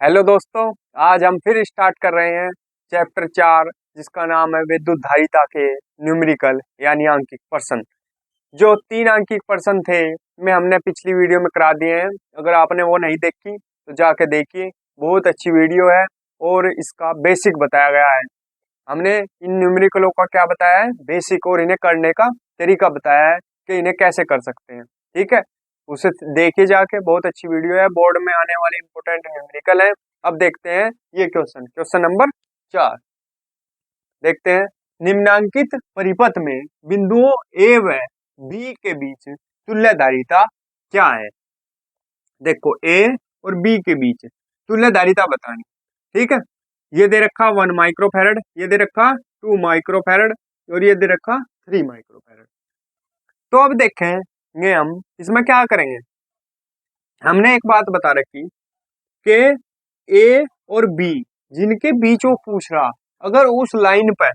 Hello दोस्तों, आज हम फिर स्टार्ट कर रहे हैं चैप्टर 4 जिसका नाम है विद्युत धारिता के न्यूमेरिकल यानी आंकिक प्रश्न। जो 3 आंकिक प्रश्न थे मैं हमने पिछली वीडियो में करा दिए हैं। अगर आपने वो नहीं देखी तो जाके देखिए, बहुत अच्छी वीडियो है और इसका बेसिक बताया गया है। हमने इन न्यूमेरिकलों का क्या बताया है, बेसिक, और इन्हें करने का तरीका बताया है कि इन्हें कैसे कर सकते हैं। ठीक है, उसे देखिए जाके, बहुत अच्छी वीडियो है, बोर्ड में आने वाले इंपोर्टेंट न्यूमेरिकल है। अब देखते हैं ये क्वेश्चन नंबर 4 देखते हैं। निम्नांकित परिपथ में बिंदुओं ए व बी के बीच तुल्यधारिता क्या है। देखो, ए और बी के बीच तुल्यधारिता बतानी। ठीक है, ये दे रखा 1 माइक्रोफैरड, ये दे रखा 2 माइक्रोफैरड और ये दे रखा 3 माइक्रोफैरड। तो अब देखेंगे हम इसमें क्या करेंगे। हमने एक बात बता रखी कि ए और बी जिनके बीच वो पूछ रहा, अगर उस लाइन पर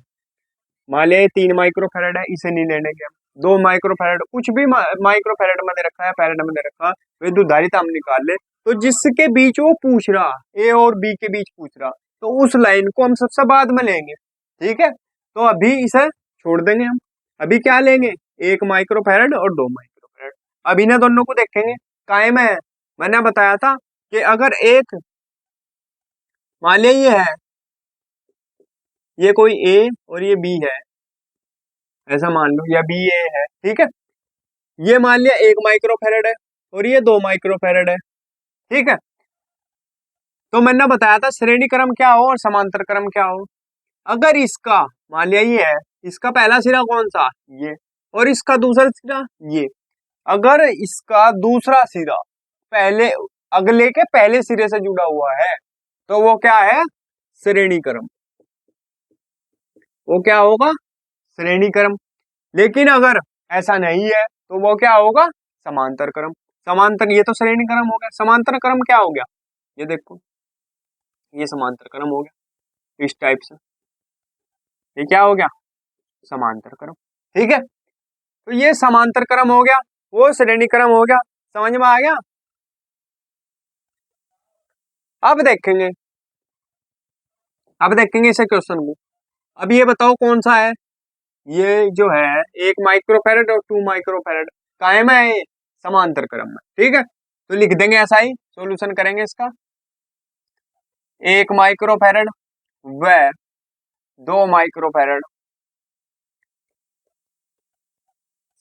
मान लिया 3 माइक्रोफैरड है, इसे नहीं लेने के हम 2 माइक्रोफैरड, कुछ भी माइक्रोफैरड में दे रखा है, फैरड में दे रखा, विद्युत धारिता हम निकाल ले। तो जिसके बीच वो पूछ रहा, ए और बी के बीच पूछ रहा, तो उस लाइन को हम सबसे बाद में लेंगे। ठीक है, तो अभी इसे छोड़ देंगे हम। अभी क्या लेंगे, 1 माइक्रोफैरड और 2 माइक्रोफैरड। अब इन्हें दोनों को देखेंगे कायम है। मैंने बताया था कि अगर एक मान लिया ये है, ये कोई ए और ये बी है, ऐसा मान लो, या बी ए है। ठीक है, ये मान लिया 1 माइक्रोफैरड है और ये 2 माइक्रोफैरड है। ठीक है, तो मैंने बताया था श्रेणी क्रम क्या हो और समांतर क्रम क्या हो। अगर इसका मान लिया ये है, इसका पहला सिरा कौन सा, ये, और इसका दूसरा सिरा ये, अगर इसका दूसरा सिरा पहले अगले के पहले सिरे से जुड़ा हुआ है तो वो क्या है, श्रेणी क्रम। वो क्या होगा, श्रेणी क्रम। लेकिन अगर ऐसा नहीं है तो वो क्या होगा, समांतर क्रम। समांतर, ये तो श्रेणी क्रम हो गया, समांतर क्रम क्या हो गया, ये देखो, ये समांतर क्रम हो गया इस टाइप से। ये क्या हो गया, समांतर क्रम। ठीक है, तो ये समांतर क्रम हो गया, वो श्रेणी क्रम हो गया। समझ में आ गया। अब देखेंगे इसे क्वेश्चन को। अब ये बताओ कौन सा है, ये जो है 1 माइक्रोफैरड और 2 माइक्रोफैरड कायम है, ये समांतर क्रम में। ठीक है, तो लिख देंगे ऐसा ही, सॉल्यूशन करेंगे इसका। 1 माइक्रोफैरड व 2 माइक्रोफैरड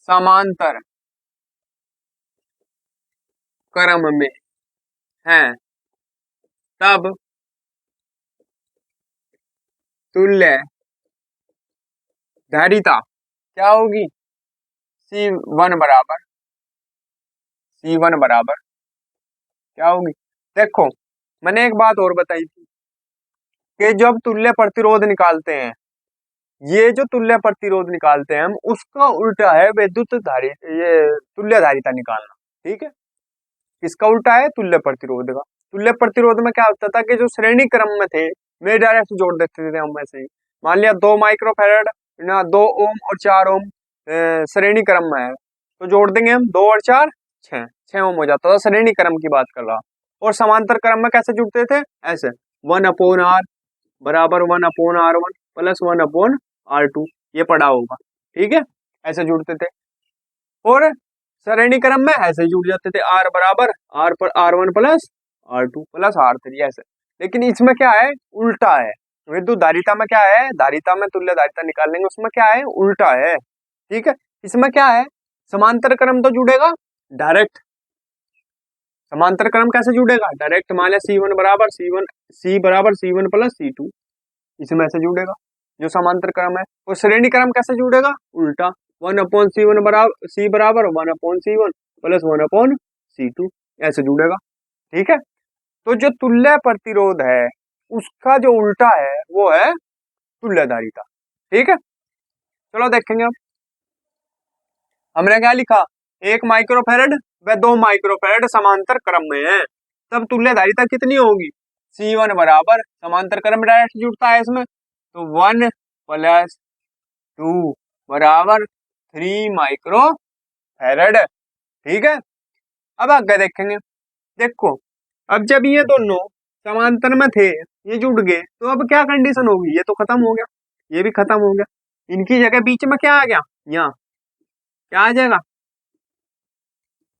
समांतर क्रम में हैं, तब तुल्य धारिता क्या होगी, C1 बराबर क्या होगी। देखो, मैंने एक बात और बताई थी कि जब तुल्य प्रतिरोध निकालते हैं, ये जो तुल्य प्रतिरोध निकालते हैं हम, उसका उल्टा है विद्युत धारिता, ये तुल्य धारिता निकालना। ठीक है, इसका उल्टा है तुल्य प्रतिरोध का। तुल्य प्रतिरोध में क्या होता था कि जो श्रेणी क्रम में थे, वे डायरेक्ट जोड़ देते थे हम ऐसे ही। मान लिया 2 माइक्रोफैरड ना 2 ओम और 4 ओम श्रेणी क्रम में है, तो जोड़ देंगे हम 2 और 4 6 ओम हो जाता था। श्रेणी क्रम की बात कर रहा। और समांतर क्रम में कैसे जुड़ते थे, ऐसे 1/r बराबर 1/r1 प्लस 1/r2, ये पढ़ा होगा। ठीक है, ऐसे जुड़ते थे। और श्रेणी क्रम में ऐसे ही जुड़ जाते थे, आर बराबर R1 plus R2 plus R3 ऐसे। लेकिन इसमें क्या है, उल्टा है। विद्युत धारिता में क्या है, धारिता में तुल्य धारिता निकाल लेंगे, उसमें क्या है, उल्टा है। ठीक है, इसमें क्या है, समांतर क्रम तो जुड़ेगा डायरेक्ट। समांतर क्रम कैसे जुड़ेगा, डायरेक्ट। मान लिया C1 बराबर C1 प्लस C2, इसमें से जुड़ेगा जो समांतर क्रम है। और श्रेणी क्रम कैसे जुड़ेगा, उल्टा। 1/C1 बराबर C बराबर 1/C1 प्लस 1/C2 ऐसे जुड़ेगा। ठीक है, तो जो तुल्य प्रतिरोध है उसका जो उल्टा है वो है तुल्य धारिता। ठीक है, चलो देखेंगे। अब हमने क्या लिखा, 1 माइक्रोफैरड व 2 माइक्रोफैरड समांतर क्रम में है, तब तुल्य धारिता कितनी होगी, C1 बराबर, समांतर क्रम डायरेक्ट जुड़ता है इसमें, तो 1 प्लस 2 बराबर 3 माइक्रोफैरड। ठीक है, अब आगे देखेंगे। देखो, अब जब ये दोनों समांतर में थे, ये जुड़ गए, तो अब क्या कंडीशन होगी, ये तो खत्म हो गया, ये भी खत्म हो गया, इनकी जगह बीच में क्या आ गया, यहाँ क्या आ जाएगा,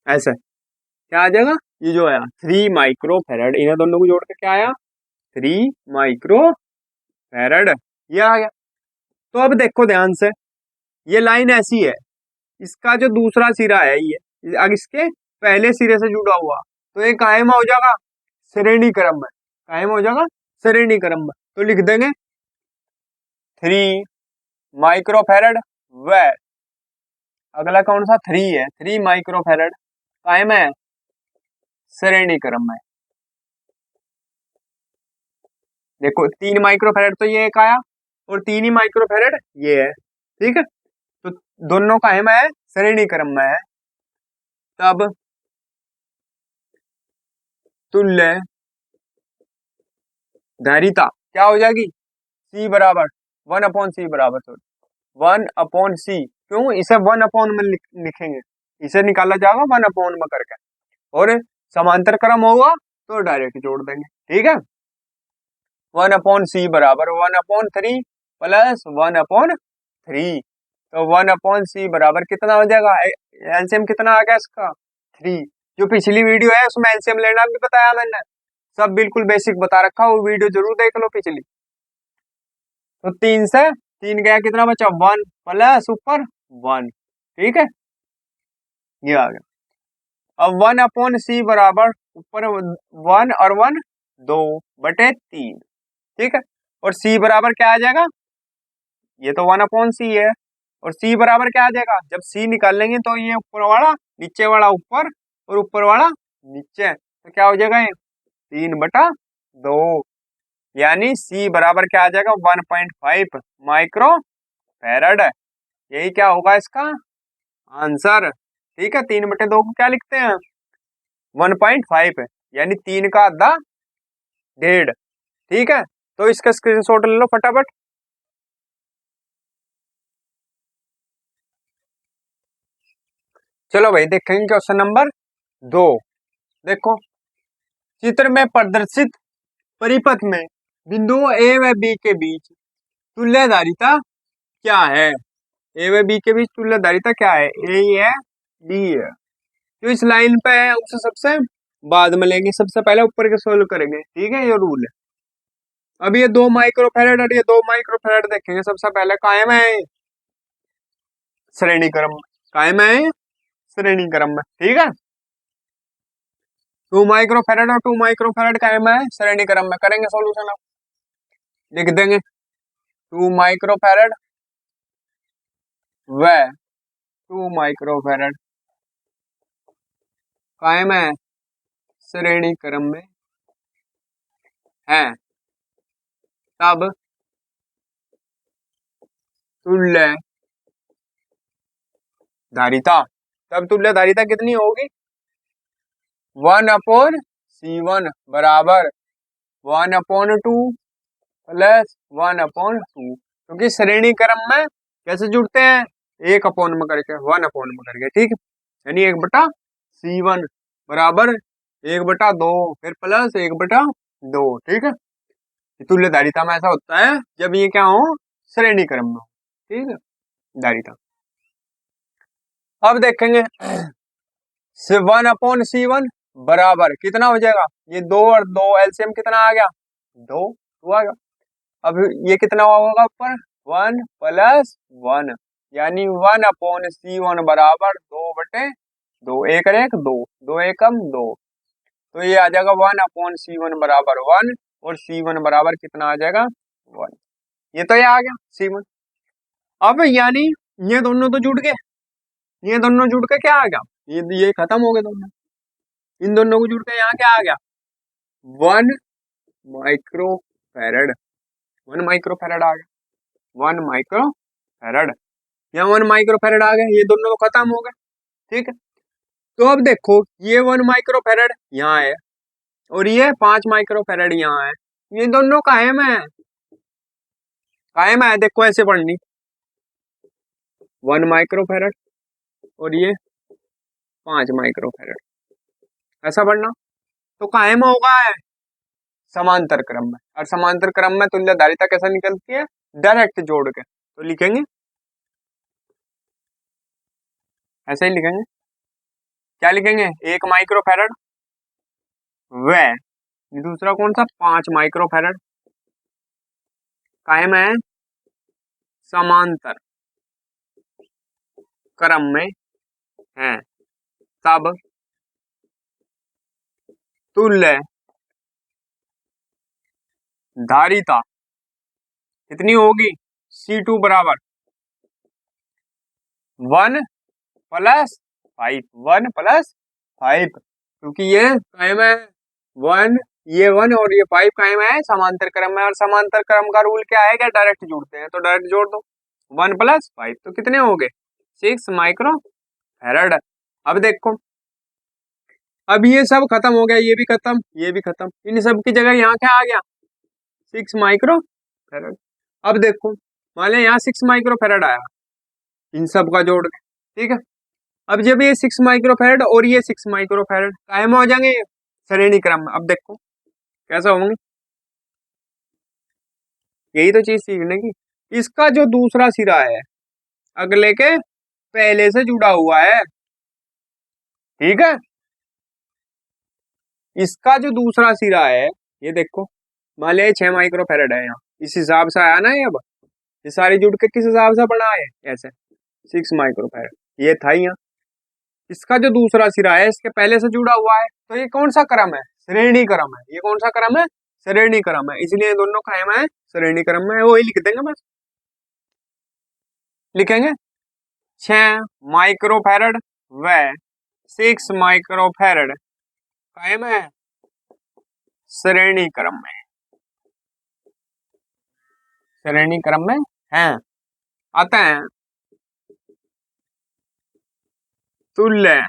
ऐसे क्या आ जाएगा, ये जो आया 3 माइक्रो फैरड, इन्हें दोनों को जोड़ के क्या आया 3 माइक्रो फैरड, ये आ गया। तो अब देखो ध्यान से, ये लाइन ऐसी है, इसका जो दूसरा सिरा है ये अगर इसके पहले सिरे से जुड़ा हुआ, तो ये कायम हो जाएगा श्रेणी क्रम में, कायम हो जाएगा श्रेणी क्रम में, तो लिख देंगे 3 माइक्रोफैरड व अगला कौन सा 3 है, 3 माइक्रोफैरड कायम है श्रेणी क्रम में। देखो 3 माइक्रोफैरड तो ये एक आया और 3 ही माइक्रोफैरड ये है, ठीक है, तो दोनों कायम है श्रेणी क्रम में है। तब तुल्य धारिता क्या हो जाएगी, C बराबर 1/C बराबर, सॉरी 1/C, क्यों, इसे 1 में लिखेंगे, इसे निकाला जाएगा 1 में करके, और समांतर क्रम होगा तो डायरेक्ट जोड़ देंगे, ठीक है। 1/C बराबर 1/3 प्लस 1/3, तो 1/C बराबर कितना हो जाएगा, एलसीएम कितना आ गया इसका 3। जो पिछली वीडियो है उसमें एलसीएम लेना भी बताया मैंने, सब बिल्कुल बेसिक बता रखा, वो वीडियो जरूर देख लो पिछली। तो 3 से 3 गया, कितना बचा 1 प्लस ऊपर 1, ठीक है, ये आ गया। अब 1/C बराबर ऊपर 1 और 1 2/3, ठीक है, और C बराबर क्या आ जाएगा, ये तो 1/C है, और C बराबर क्या आ जाएगा, जब C निकाल लेंगे तो ये ऊपर वाला नीचे वाला ऊपर और ऊपर वाला नीचे, तो क्या हो जाएगा ये 3/2, यानी C बराबर क्या आ जाएगा 1.5 माइक्रो फैरड, यही क्या होगा इसका आंसर, ठीक है। 3/2 को क्या लिखते हैं 1.5, यानी 3 का आधा 1.5, ठीक है। तो इसका स्क्रीनशॉट ले लो फटाफट। चलो भाई देखेंगे क्वेश्चन नंबर 2। देखो चित्र में प्रदर्शित परिपथ में बिंदुओं ए व बी के बीच तुल्यधारिता क्या है, ए व बी के बीच तुल्यधारिता क्या है, ए है बी है, जो इस लाइन पे है उसे सबसे बाद में लेंगे, सबसे पहले ऊपर के सोल्व करेंगे, ठीक है, ये रूल है। अब ये 2 माइक्रोफैरड और ये 2 माइक्रोफैरड देखेंगे, सबसे पहले कायम है श्रेणी क्रम में, कायम है श्रेणी क्रम में, ठीक है। 2 माइक्रोफैरड और 2 माइक्रोफैरड कायम है श्रेणी क्रम में, करेंगे सॉल्यूशन, अब लिख देंगे 2 माइक्रोफैरड व 2 माइक्रोफैरड कायम है श्रेणी क्रम में है, तब तुल्य धारिता, तब तुल्य धारिता कितनी होगी 1/C1 बराबर 1/2 प्लस 1/2, क्योंकि श्रेणी क्रम में कैसे जुड़ते हैं 1 में करके 1 में करके, ठीक है, यानी 1/C1 बराबर 1/2 फिर प्लस 1/2, ठीक है। तुल्य धारिता में ऐसा होता है जब ये क्या हो श्रेणी क्रम में, ठीक है, धारिता। अब देखेंगे 1/C1 बराबर कितना हो जाएगा, ये 2 और 2 एलसीएम कितना आ गया 2 आ गया। अब ये कितना होगा ऊपर 1 प्लस 1, यानी 1/C1 बराबर 2/2, 1 और 1 2, 2 एकम 2, तो ये आ जाएगा 1/C1 बराबर 1, और C1 बराबर कितना आ जाएगा 1, ये तो ये आ गया C1। अब यानी ये दोनों तो जुड़ गए, ये दोनों जुड़ के क्या आ गया, ये खत्म हो गए दोनों, इन दोनों को जुड़ के यहाँ क्या आ गया 1 माइक्रोफैरड, 1 माइक्रोफैरड आ गया, 1 माइक्रोफैरड, यहाँ 1 माइक्रोफैरड आ गया, ये दोनों तो खत्म हो गए, ठीक है। तो अब देखो ये 1 माइक्रोफैरड यहाँ है और ये 5 माइक्रोफैरड यहाँ है, ये दोनों कायम है, कायम है, देखो ऐसे पढ़नी 1 माइक्रोफैरड और ये 5 माइक्रोफैरड, ऐसा पढ़ना, तो कायम होगा है समांतर क्रम में। और समांतर क्रम में तुल्यधारिता कैसे निकलती है? डायरेक्ट जोड़ के। तो लिखेंगे ऐसे ही लिखेंगे। क्या लिखेंगे? 1 माइक्रोफैरड व दूसरा कौन सा? 5 माइक्रोफैरड कायम है समांतर क्रम में है, तब तुल्य धारिता कितनी होगी? C2 बराबर 1 + 5, 1 + 5, क्योंकि ये कायम है 1, ये 1 और ये 5 कायम है समांतर क्रम में। और समांतर क्रम का रूल क्या है? क्या डायरेक्ट जोड़ते हैं, तो डायरेक्ट जोड़ दो। 1 + 5 तो कितने हो गए? 6 माइक्रोफैरड। अब देखो, अब ये सब खत्म हो गया, ये भी खत्म, ये भी खत्म, इन सब की जगह यहाँ क्या आ गया? 6 माइक्रोफैरड। अब देखो, मान लिया यहाँ 6 माइक्रोफैरड आया, इन सब का जोड़ के, ठीक है। अब जब ये 6 माइक्रोफैरड और ये 6 माइक्रोफैरड कायम हो जाएंगे श्रेणी क्रम में। अब देखो कैसा होंगे, यही तो चीज सीखने की। इसका जो दूसरा सिरा है अगले के पहले से जुड़ा हुआ है, ठीक है। इसका जो दूसरा सिरा है, ये देखो, मान लिया 6 माइक्रोफैरड है यहाँ, इस हिसाब से आया ना ये। अब ये सारे जुड़ के किस हिसाब से बना है? ऐसे 6 माइक्रोफैरड ये था यहाँ। इसका जो दूसरा सिरा है इसके पहले से जुड़ा हुआ है, तो ये कौन सा क्रम है? श्रेणी क्रम है। ये कौन सा क्रम है? श्रेणी क्रम है, इसलिए दोनों कायम है श्रेणी क्रम में। वही लिख देंगे बस, लिखेंगे 6 माइक्रोफैरड व 6 माइक्रोफैरड कायम है श्रेणी क्रम में, श्रेणी क्रम में है। आता है तुल्य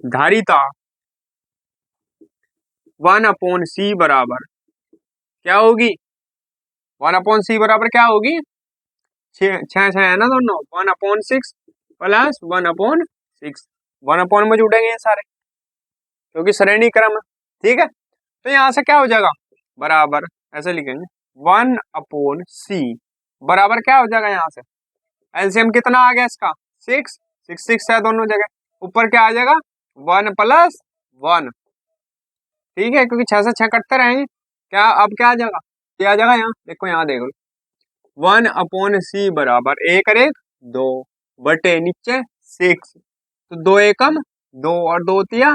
धारिता 1/c बराबर क्या होगी? 1/c बराबर क्या होगी? 6 है ना दोनों, 1/6 + 1/6, 1 में जुड़ेंगे ये सारे क्योंकि श्रेणी क्रम है, ठीक है। तो यहाँ से क्या हो जाएगा? बराबर ऐसे लिखेंगे 1/c बराबर क्या हो जाएगा? यहाँ से एलसीएम कितना आ गया इसका? 6, 6 6 है दोनों जगह, ऊपर क्या आ जाएगा? 1 + 1, ठीक है, क्योंकि 6 से 6 कटते रहेंगे। क्या अब क्या आ जाएगा? क्या आ जाएगा? यहाँ देखो, यहाँ देखो 1/c बराबर 1 और 1 2 बटे नीचे 6, तो 2 एकम 2 और 2 तिया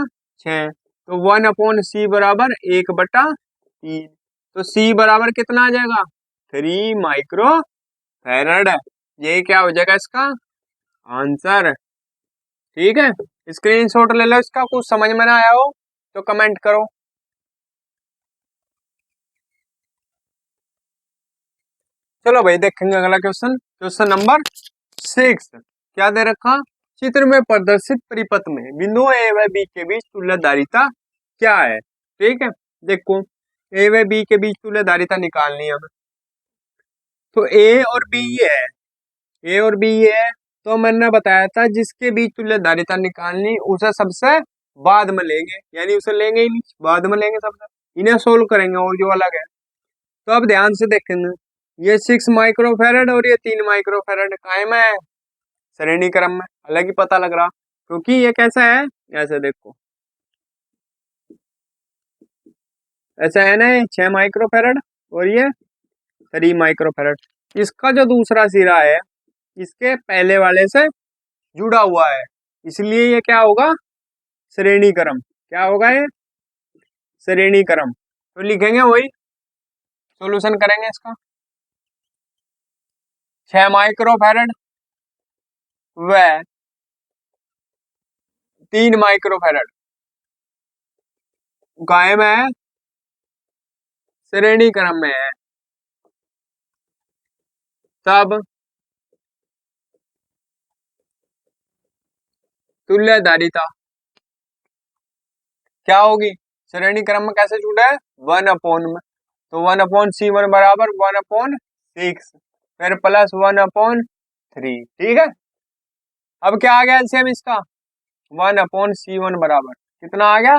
6, तो 1/c बराबर 1/3, तो c बराबर कितना आ जाएगा? 3 माइक्रोफैरड। ये क्या हो जाएगा इसका आंसर, ठीक है। स्क्रीनशॉट ले लो इसका, कुछ समझ में ना आया हो तो कमेंट करो। चलो भाई देखेंगे अगला क्वेश्चन, क्वेश्चन नंबर 6। क्या दे रखा? चित्र में प्रदर्शित परिपथ में बिंदुओं ए व बी के बीच तुल्यधारिता क्या है? ठीक है, देखो ए व बी के बीच तुल्यधारिता निकालनी है हमें। तो ए और बी ये है, ए और बी ये है, तो मैंने बताया था जिसके बीच तुल्यधारिता निकालनी उसे सबसे बाद में लेंगे, यानी उसे लेंगे ही नहीं, बाद में लेंगे सबसे, इन्हें सोल्व करेंगे और जो अलग है। तो अब ध्यान से देखेंगे, ये 6 माइक्रोफैरड और ये 3 माइक्रोफैरड कायम है श्रेणी क्रम में, अलग ही पता लग रहा क्योंकि ये कैसा है? ऐसे देखो, ऐसा है ना, 6 माइक्रोफैरड और ये 3 माइक्रोफैरड। इसका जो दूसरा सिरा है इसके पहले वाले से जुड़ा हुआ है, इसलिए ये क्या होगा? श्रेणी क्रम। क्या होगा ये? श्रेणी क्रम। तो लिखेंगे वही, सॉल्यूशन करेंगे इसका। 6 माइक्रोफैरड व 3 माइक्रोफैरड कायम है श्रेणी क्रम में है, तब तुल्यधारिता क्या होगी? श्रेणी क्रम में कैसे जुड़ा है? 1/, में, तो 1/c1 बराबर 1/6 फिर प्लस 1/3, ठीक है। अब क्या आ गया एलसीएम इसका? 1/c1 बराबर कितना आ गया?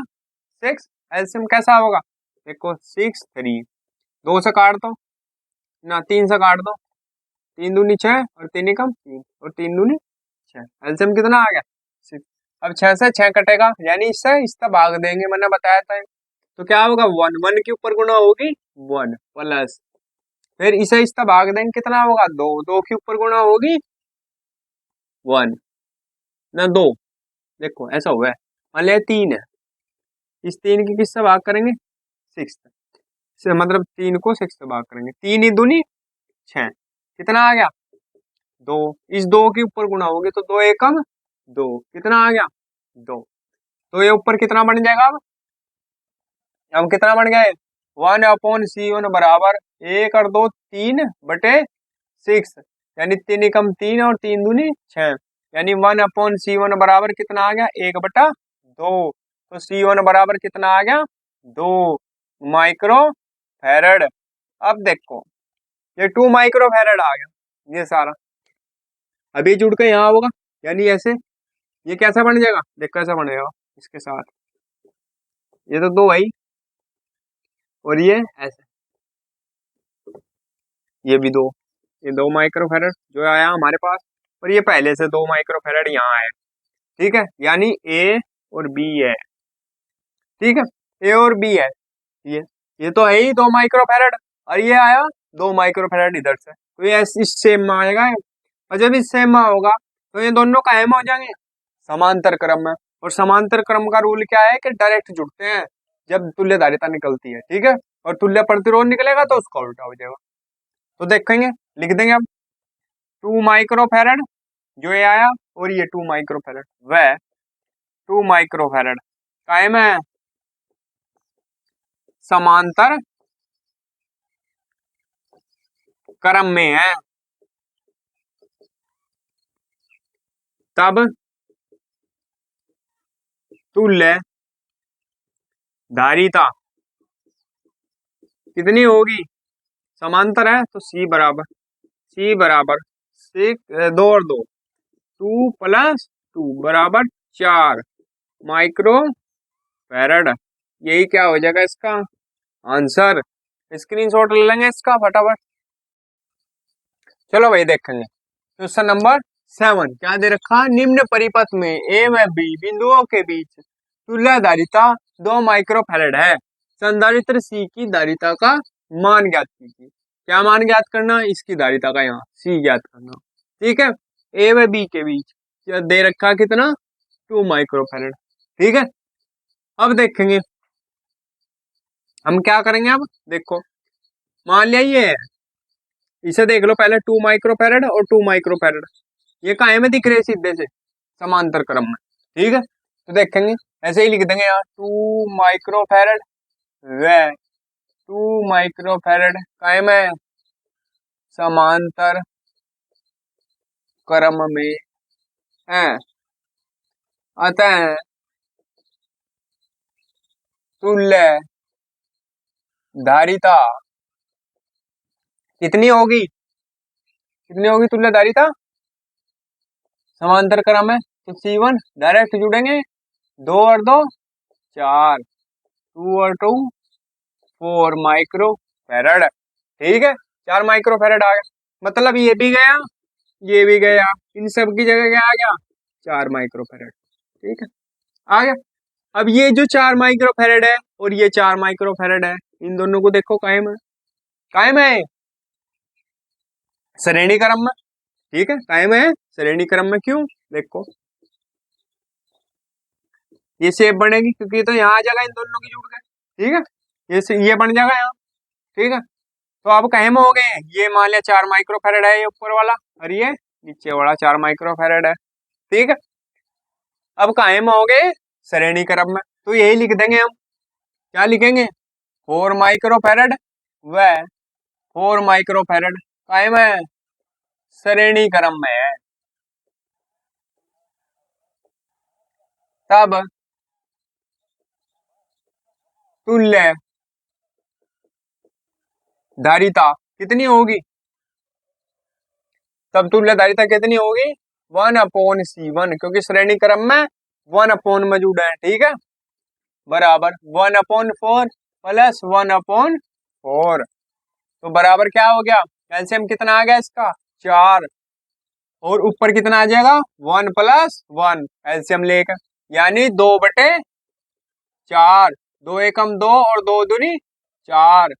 6, एलसीएम कैसा होगा, देखो 6 3, 2 से काट दो ना, 3 से काट दो, 3 दूनी 6 और 3 एकम 3 और 3 दूनी 6, एलसीएम कितना आ गया 6। अब 6 से 6 कटेगा, यानी इससे इसका भाग देंगे, मैंने बताया था। तो क्या होगा 1, 1 के ऊपर गुणा होगी 1 प्लस, फिर इसे इसका भाग देंगे, कितना होगा 2, 2 के ऊपर गुणा होगी 1 ना 2, देखो ऐसा हुआ है। मान लिया 3 है, इस 3 की किससे भाग करेंगे 6 से, मतलब 3 को 6 से भाग करेंगे, 3 ही दूनी 6, कितना आ गया 2, इस 2 के ऊपर गुणा होगी तो 2 एकम 2, कितना आ गया 2, तो ये ऊपर कितना बन जाएगा अब कितना बन गया 1/C1 बराबर 1 और 2 3 बटे 6, यानी 3 एकम 3 और 3 दूनी 6, यानी 1/C1 बराबर कितना आ गया 1/2, तो C1 बराबर कितना आ गया 2 माइक्रो फैरड। अब देखो ये 2 माइक्रो फैरड आ गया, ये सारा अभी जुड़ के यहाँ होगा, यानी ऐसे ये कैसा बन जाएगा, देख कैसा बन जाएगा इसके साथ, ये तो 2 है ही, और ये ऐसे, ये भी 2, ये 2 माइक्रो फैरड जो आया हमारे पास, और ये पहले से 2 माइक्रो फैरड यहाँ आया, ठीक है, यानी ए और बी है, ठीक है, ए और बी है, ये तो है ही 2 माइक्रो फैरड, और ये आया 2 माइक्रो फैरड इधर से, तो ये इस सेम में आएगा, और जब इस सेम में होगा तो ये दोनों कायम हो जाएंगे समांतर क्रम में, और समांतर क्रम का रूल क्या है कि डायरेक्ट जुड़ते हैं जब तुल्यधारिता निकलती है, ठीक है, और तुल्य प्रतिरोध निकलेगा तो उसका उल्टा हो जाएगा। तो देखेंगे, लिख देंगे अब 2 माइक्रो फैरड जो ये आया, और ये 2 माइक्रो फैरड, वह 2 माइक्रो फैरड कायम है समांतर क्रम में है, तब तुल्य धारिता कितनी होगी, समांतर है तो सी बराबर 6 2 और 2 2 + 2 बराबर 4 माइक्रो फैरड, यही क्या हो जाएगा इसका आंसर। स्क्रीनशॉट ले लेंगे इसका फटाफट। चलो भाई देखेंगे क्वेश्चन नंबर 7, क्या दे रखा, निम्न परिपथ में ए व बी बिंदुओं के बीच तुल्य धारिता 2 माइक्रो फैरड है, संधारित्र सी की धारिता का मान ज्ञात कीजिए। क्या मान ज्ञात करना, इसकी धारिता का यहाँ सी ज्ञात करना, ठीक है, ए व बी के बीच दे रखा कितना 2 माइक्रो फैरड, ठीक है। अब देखेंगे हम क्या करेंगे, अब देखो मान लिया ये है, इसे देख लो पहले 2 माइक्रो फैरड और 2 माइक्रो फैरड, ये काहे में दिख रहे सीधे से समांतर क्रम में, ठीक है, तो देखेंगे ऐसे ही लिख देंगे यार 2 माइक्रो फैरड व 2 माइक्रो फैरड काहे में समांतर क्रम में है, अतः तुल्य धारिता कितनी होगी, कितनी होगी तुल्य धारिता, समांतर क्रम है तो C1 डायरेक्ट जुड़ेंगे, 2 और 2 4, 2 और 2 4 माइक्रो फैरड, ठीक है, 4 माइक्रो फैरड आ गया, मतलब ये भी गया ये भी गया, इन सब की जगह क्या आ गया 4 माइक्रो फैरड, ठीक है, आ गया। अब ये जो 4 माइक्रो फैरड है और ये 4 माइक्रो फैरड है, इन दोनों को देखो कायम है श्रेणी क्रम में, ठीक है, कायम है श्रेणी क्रम में, क्यों देखो ये शेप बनेगी क्योंकि तो यहाँ आ जाएगा इन दोनों की जुड़ गए, ठीक है, ये बन जाएगा यहाँ, ठीक है, तो अब कहे में हो गए, ये मान लिया 4 माइक्रो फैरड है ये ऊपर वाला, और ये नीचे वाला 4 माइक्रो फैरड है, ठीक है, अब काहे में हो गए श्रेणी क्रम में, तो यही लिख देंगे हम, क्या लिखेंगे 4 माइक्रो फैरड व 4 माइक्रो फैरड काहे में श्रेणी क्रम में है, तब तुल्य धारिता कितनी होगी, तब तुल्य धारिता कितनी होगी 1/C1, क्योंकि श्रेणी क्रम में 1 में जुड़ा है, ठीक है, बराबर 1/4 प्लस 1/4। तो बराबर क्या हो गया, एलसीएम कितना आ गया इसका 4, और ऊपर कितना आ जाएगा 1+1 एलसीएम लेकर, यानी 2/4। 2 एकम 2 और 2 दूनी 4।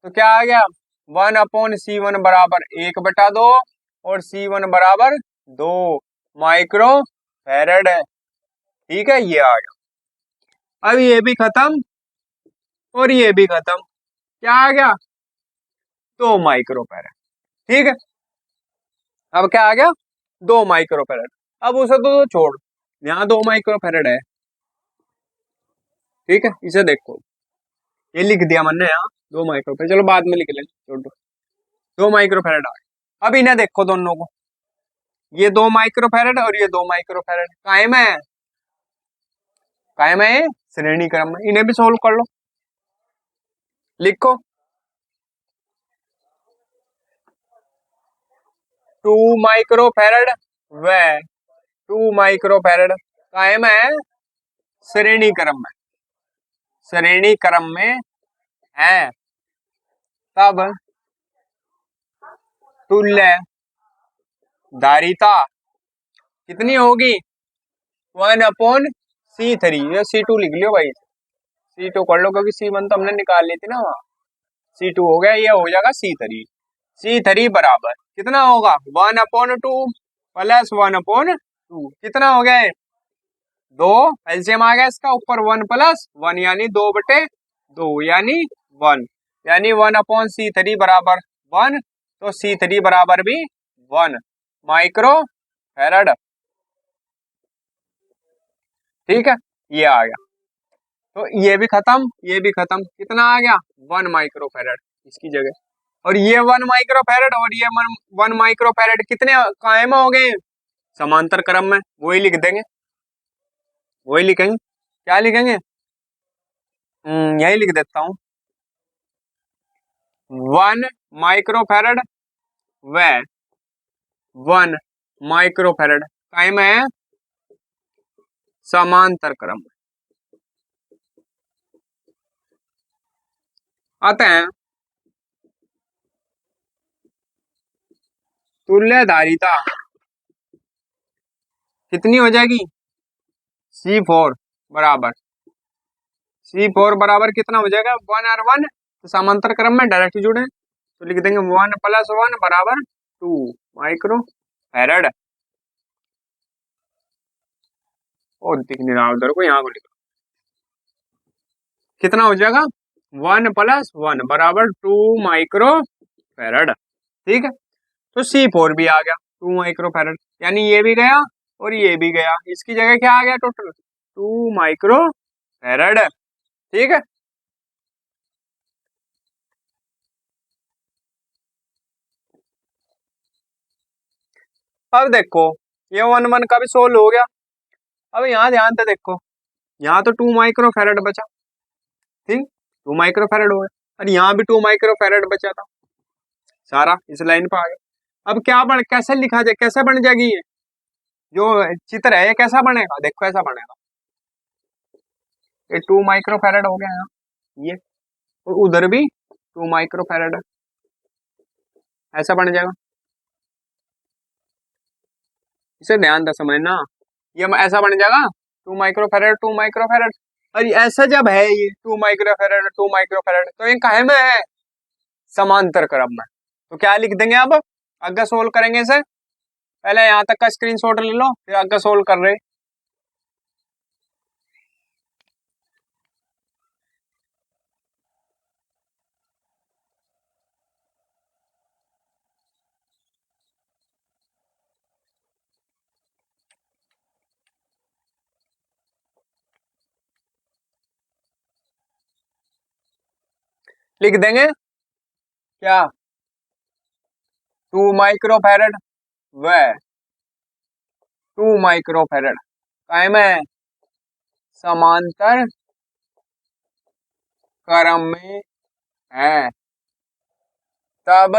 तो क्या आ गया 1/C1 बराबर 1/2 और C1 बराबर 2 माइक्रो फैरड है। ठीक है, ये आ गया। अब ये भी खत्म और ये भी खत्म, क्या आ गया 2 माइक्रो फैरड। ठीक है, अब क्या आ गया 2 माइक्रो फैरड। अब उसे तो छोड़, यहाँ 2 माइक्रो फैरड है। ठीक है, इसे देखो, ये लिख दिया मैंने यहाँ 2 माइक्रो फैरड, चलो बाद में लिख लेंगे, छोड़ दो। 2 माइक्रो फैरड आ गया। अब इन्हें देखो दोनों को, ये 2 माइक्रो फैरड और ये 2 माइक्रो फैरड कायम है, कायम है ये श्रेणी क्रम में। इन्हें भी सोल्व कर लो, लिखो 2 माइक्रो फैरड व 2 माइक्रो फैरड कायम है श्रेणी क्रम में, श्रेणी क्रम में है। तब तुल्य धारिता कितनी होगी 1/C3। ये C2 लिख लियो भाई, C2 कर लो, क्योंकि C1 तो हमने निकाल ली थी ना वहां। C2 हो गया, ये हो जाएगा C3। C3 बराबर कितना होगा 1/2 प्लस 1/2, कितना हो गया 2, एलसीएम आ गया इसका, ऊपर 1+1 यानी 2/2 यानी 1, यानी 1/C3 बराबर 1। तो C3 बराबर भी 1 माइक्रो फैरड। ठीक है, ये आ गया। तो ये भी खत्म, ये भी खत्म, कितना आ गया 1 माइक्रो फैरड इसकी जगह। और ये 1 माइक्रो फैरड और ये 1 माइक्रो फैरड कितने कायम हो गए समांतर क्रम में, वही लिख देंगे, वही लिखेंगे। क्या लिखेंगे, यही लिख देता हूं 1 माइक्रो फैरड व 1 माइक्रो फैरड कायम है समांतर क्रम में। आते हैं तुल्य धारिता कितनी हो जाएगी C4 बराबर, C4 बराबर कितना हो जाएगा 1R1। तो समांतर क्रम में डायरेक्ट जुड़े, तो लिख देंगे 1+1 बराबर 2 माइक्रो फैरड। और दिख नहीं रहा उधर को, यहाँ को लिखो, कितना हो जाएगा 1+1 बराबर 2 माइक्रो फैरड। ठीक है, तो C4 भी आ गया 2 माइक्रो फैरड, यानी ये भी गया और ये भी गया, इसकी जगह क्या आ गया टोटल 2 माइक्रो फैरड। ठीक है, अब देखो ये 1/1 का भी सोल्व हो गया। अब यहाँ ध्यान से देखो, यहाँ तो 2 माइक्रो फैरड बचा, ठीक 2 माइक्रो फैरड हो गया, और यहाँ भी 2 माइक्रो फैरड बचा था, सारा इस लाइन पर आ गया। अब क्या बन, कैसे लिखा जाए, कैसे बन जाएगी ये जो चित्र है, ये कैसा बनेगा, देखो ऐसा बनेगा, ये 2 माइक्रो फैरड हो गया यहाँ ये, और उधर भी 2 माइक्रो फैरड है, ऐसा बन जाएगा। इसे ध्यान से समझना, ये ऐसा बन जाएगा 2 माइक्रो फैरड 2 माइक्रो फैरड। और ऐसा जब है ये 2 माइक्रो फैरड 2 माइक्रो फैरड, तो ये काहे में है समांतर क्रम में। तो क्या लिख देंगे, अब आगे सोल्व करेंगे इसे, पहले यहाँ तक का स्क्रीनशॉट ले लो, फिर आगे सोल्व कर रहे। लिख देंगे क्या 2 माइक्रो फैरड व 2 माइक्रो फैरड काहे में समांतर क्रम में है। तब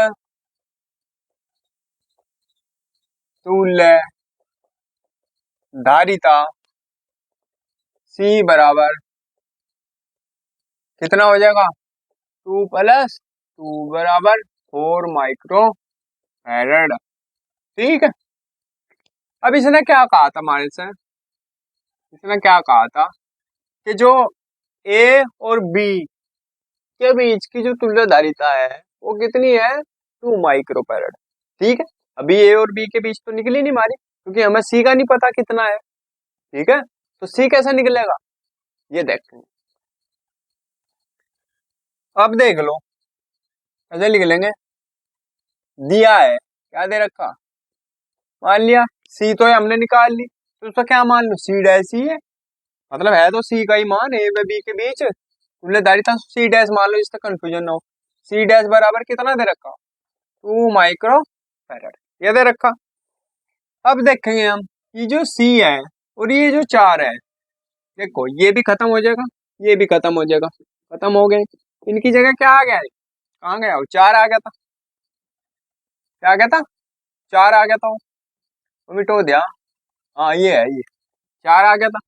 तुल्य धारिता C बराबर कितना हो जाएगा, 2 + 2 बराबर 4 माइक्रो फैरड। ठीक है। अब इसने क्या कहा था हमारे से, इसने क्या कहा था कि जो ए और बी के बीच की जो तुल्यधारिता है वो कितनी है, 2 माइक्रोफैरड। ठीक है। अभी ए और बी के बीच तो निकली नहीं हमारी, क्योंकि हमें सी का नहीं पता कितना है। ठीक है, तो सी कैसे निकलेगा, ये देखते हैं। अब देख लो, कैसे लिख लेंगे, दिया है, क्या दे रखा, मान लिया सी तो है, हमने निकाल ली, तो उसका क्या मान लो, सी डैश ही है, मतलब है तो सी का ही मान ए व बी के बीच तुल्यधारिता, सी डैश मान लो, इससे कंफ्यूजन ना हो। सी डैश बराबर कितना दे रखा, 2 माइक्रो फैरड, ये दे रखा। अब देखेंगे हम, ये जो सी है और ये जो 4 है, देखो ये भी खत्म हो जाएगा, ये भी खत्म हो जाएगा, खत्म हो गए। इनकी जगह क्या आ गया है, कहाँ गया वो, 4 आ गया था, क्या आ गया था, 4 आ गया था वो मिटो दिया। हाँ ये है, ये 4 आ गया था।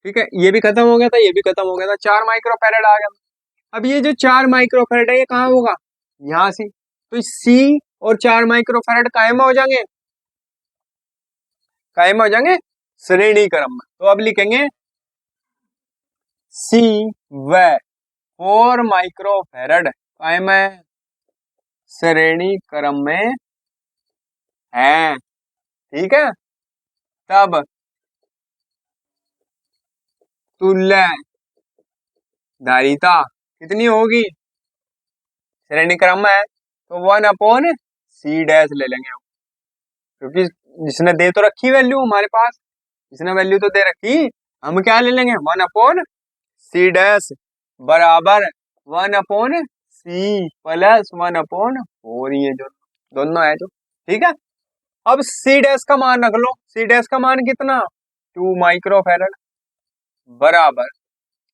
ठीक है, ये भी खत्म हो गया था, ये भी खत्म हो गया था, 4 माइक्रोफैरड आ गया था। अब ये जो 4 माइक्रोफैरड है ये कहाँ होगा, यहाँ से, तो सी और 4 माइक्रोफैरड कायम हो जाएंगे, कायम हो जाएंगे श्रेणी क्रम में। तो अब लिखेंगे सी व 4 माइक्रोफैरड कायम है, श्रेणी क्रम में है। ठीक है, तब तुल्य धारिता कितनी होगी, श्रेणी क्रम में है तो 1/सी डैश ले लेंगे हम, क्योंकि जिसने दे तो रखी वैल्यू हमारे पास, जिसने वैल्यू तो दे रखी, हम क्या ले लेंगे, 1/सी डैश बराबर 1/सी प्लस 1/4, ये जो दोनों है जो। ठीक है, अब सी डैश का मान रख लो, सी डैश का मान कितना, 2 माइक्रोफैरड बराबर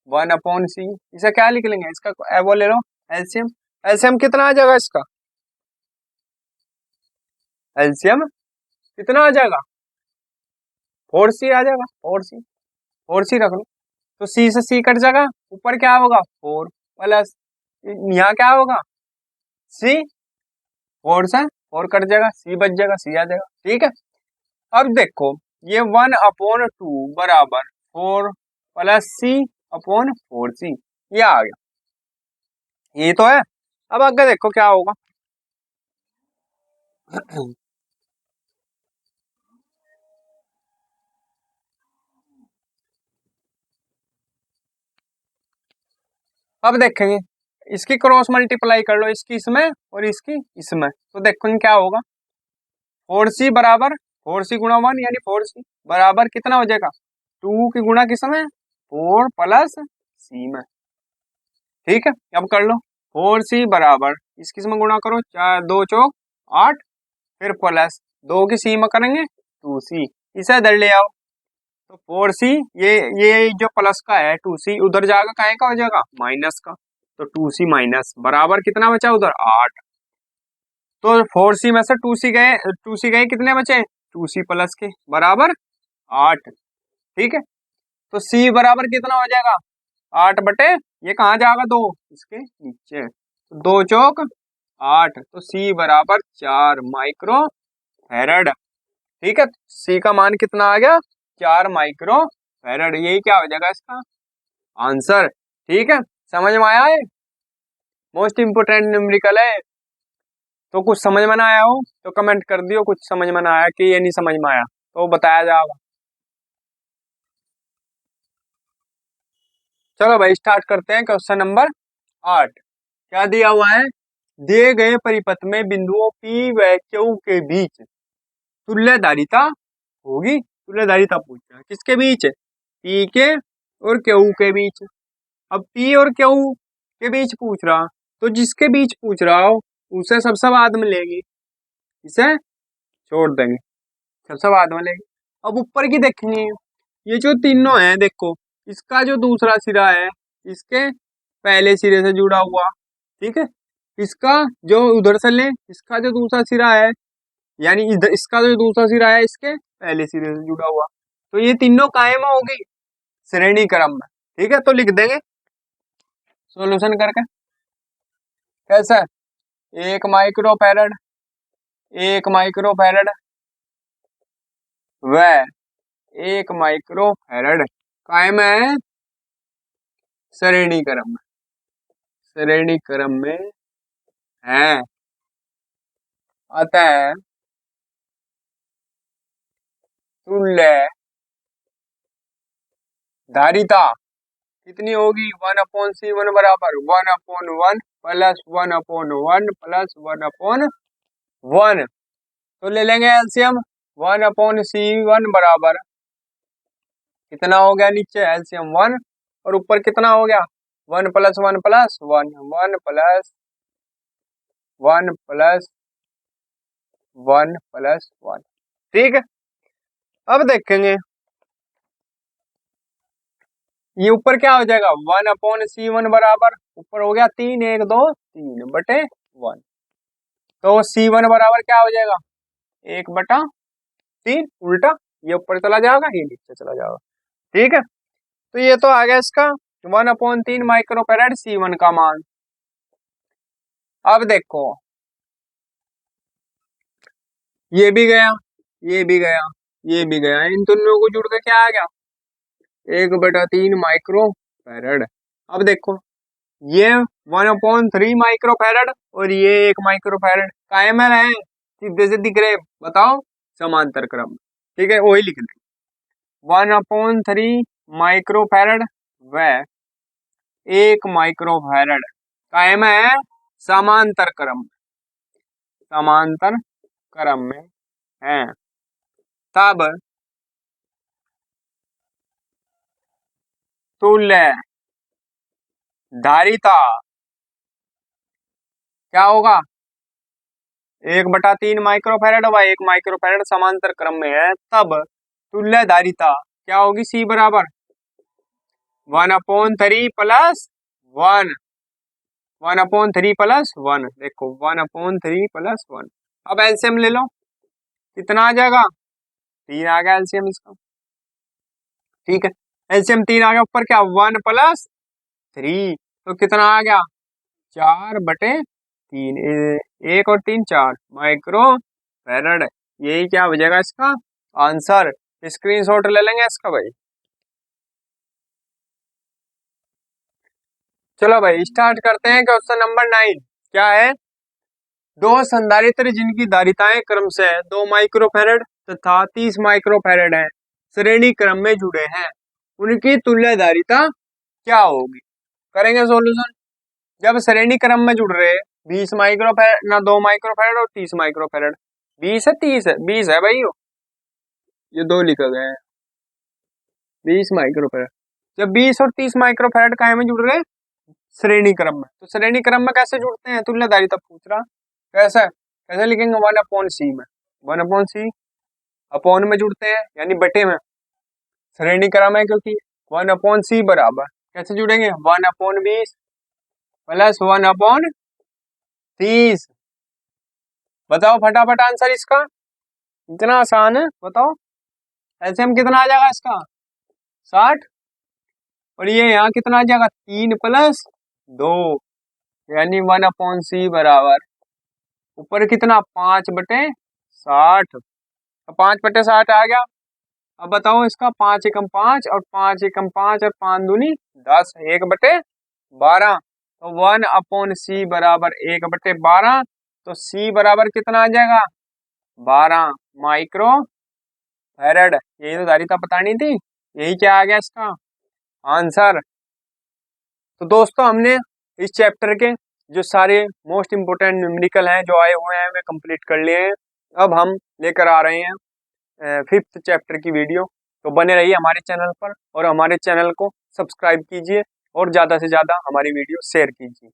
1/सी, इसे क्या लिख लेंगे, इसका वो ले लो एलसीएम, एलसीएम कितना आ जाएगा इसका, एलसीएम कितना आ जाएगा, 4C आ जाएगा, 4C, 4C रख लो। तो सी से सी कट जाएगा, ऊपर क्या होगा 4 प्लस, यहाँ क्या होगा सी, 4 से 4 कट जाएगा, सी बच जाएगा, सी आ जाएगा। ठीक है, अब देखो ये 1/2 बराबर 4 + C/4C, ये आ गया, ये तो है। अब आगे देखो क्या होगा अब देखेंगे, इसकी क्रॉस मल्टीप्लाई कर लो, इसकी इसमें और इसकी इसमें, तो देखो क्या होगा, 4C बराबर 4C गुणा 1 यानी 4C बराबर कितना हो जाएगा, 2 की गुणा किसमें, 4 + C में। ठीक है, अब कर लो, 4C बराबर इस किस में गुणा करो, 4 2 चौक 8, फिर प्लस 2 की सी में करेंगे 2C, इसे इधर ले आओ, तो 4C, ये जो प्लस का है 2C उधर जाएगा, काहे का हो जाएगा, माइनस का, तो 2C माइनस बराबर कितना बचा उधर 8, तो 4C में से 2C गए कितने बचे, 2C प्लस के बराबर 8। ठीक है, तो C बराबर कितना हो जाएगा, 8/, ये कहाँ जाएगा, 2 इसके नीचे, तो 2 चौक 8, तो C बराबर 4 माइक्रोफैरड। ठीक है, C का मान कितना आ गया, 4 माइक्रोफैरड, यही क्या हो जाएगा इसका आंसर। ठीक है, समझ में आया है, मोस्ट इंपोर्टेंट न्यूमेरिकल है। तो कुछ समझ में ना आया हो तो कमेंट कर दियो, कुछ समझ में ना आया कि ये नहीं समझ में आया तो बताया जाएगा। चलो भाई स्टार्ट करते हैं, क्वेश्चन नंबर 8। क्या दिया हुआ है, दिए गए परिपथ में बिंदुओं P व Q के बीच तुल्यधारिता होगी, तुल्यधारिता पूछ रहा है किसके बीच, P के और Q के बीच। अब P और Q के बीच पूछ रहा, तो जिसके बीच पूछ रहा हो उसे सबसे बाद में लेगी, इसे छोड़ देंगे, सबसे बाद में लेंगे। अब ऊपर की देखेंगे, ये जो तीनों हैं देखो, इसका जो दूसरा सिरा है इसके पहले सिरे से जुड़ा हुआ, ठीक है, इसका जो उधर से ले, इसका जो दूसरा सिरा है, यानी इधर इसका जो दूसरा सिरा है इसके पहले सिरे से जुड़ा हुआ, तो ये तीनों कायम होगी श्रेणी क्रम में। ठीक है, तो लिख देंगे सॉल्यूशन करके। कैसा? 1 माइक्रोफैरड, 1 माइक्रोफैरड व 1 माइक्रोफैरड कायम है श्रेणी क्रम में, श्रेणी क्रम में है। अतः तुल्य धारिता कितनी होगी? 1/C1 बराबर 1/1 प्लस 1/1 प्लस 1/1। तो ले लेंगे एलसीएम। 1/C1 बराबर कितना हो गया? नीचे एलसीएम 1 और ऊपर कितना हो गया? 1 plus 1 plus 1, 1 plus 1 plus 1 plus 1। ठीक है, अब देखेंगे ये ऊपर क्या हो जाएगा? 1/C1 बराबर ऊपर हो गया 3, 1 2 3 बटे 1। तो C1 बराबर क्या हो जाएगा? 1/3 उल्टा, ये ऊपर चला जाएगा, ये नीचे चला जाएगा। ठीक है, तो ये तो आ गया इसका 1/3 माइक्रोफैरड C1 का मान। अब देखो ये भी गया, ये भी गया, ये भी गया, इन दोनों को जुड़ के क्या आ गया? 1/3 माइक्रोफैरड। अब देखो ये 1/3 माइक्रोफैरड और ये 1 माइक्रोफैरड कायम है, सीधे से दिख रहे, बताओ समांतर क्रम। ठीक है, वही लिख देंगे 1/3 माइक्रोफैरड व 1 माइक्रोफैरड कायम है समांतर क्रम, समांतर क्रम में है। तब तुल्य धारिता क्या होगा? 1/3 माइक्रोफैरड व 1 माइक्रोफैरड समांतर क्रम में है। तब तुल्य धारिता क्या होगी? C बराबर 1/3 प्लस 1, 1/3 प्लस 1। देखो 1/3 प्लस 1। अब एलसीएम ले लो, कितना आ जाएगा? 3 आ गया एलसीएम इसका। ठीक है, एलसीएम 3 आ गया, ऊपर क्या 1 प्लस 3, तो कितना आ गया? 4/3, 1 और 3 4 माइक्रोफैरड। यही क्या हो जाएगा इसका आंसर। स्क्रीनशॉट ले लेंगे इसका भाई। चलो भाई स्टार्ट करते हैं क्वेश्चन नंबर 9। क्या है? दो संधारित्र जिनकी धारिताएं क्रमशः 2 माइक्रोफैरड तथा 30 माइक्रोफैरड है, श्रेणी क्रम में जुड़े हैं, उनकी तुल्य धारिता क्या होगी? करेंगे सॉल्यूशन। जब श्रेणी क्रम में जुड़ रहे 20 माइक्रोफैरड ना 2 माइक्रोफैरड और 30 माइक्रोफैरड, 20 है 30 है 20 है भाई, ये दो लिखा गया है 20 माइक्रोफैरड। जब 20 और 30 माइक्रोफैरड काहे में जुड़ रहे? श्रेणी क्रम में। तो श्रेणी क्रम में कैसे जुड़ते हैं? तुल्य धारिता पूछ रहा। कैसे कैसे लिखेंगे? 1/C में, 1/C अपॉन में जुड़ते हैं यानी बटे में, श्रेणी क्रम है क्योंकि 1/C बराबर कैसे जुड़ेंगे? 1/20 प्लस 1/30। बताओ फटाफट आंसर इसका, इतना आसान है बताओ। एलसीएम कितना आ जाएगा इसका? 60। और ये यहाँ कितना आ जाएगा? 3 प्लस 2 यानी 1/C बराबर ऊपर कितना? 5/60। 5/60 आ गया। अब बताओ इसका 5 एकम 5 और 5 एकम 5 और 5 दूनी 10, 1/12। तो 1/C बराबर 1/12। तो C बराबर कितना आ जाएगा? 12 माइक्रोफैरड। यही तो धारिता बतानी थी, यही क्या आ गया इसका आंसर। तो दोस्तों हमने इस चैप्टर के जो सारे मोस्ट इम्पोर्टेंट न्यूमेरिकल हैं जो आए हुए हैं वे कंप्लीट कर लिए हैं। अब हम लेकर आ रहे हैं 5th चैप्टर की वीडियो। तो बने रहिए हमारे चैनल पर और हमारे चैनल को सब्सक्राइब कीजिए और ज़्यादा से ज़्यादा हमारी वीडियो शेयर कीजिए।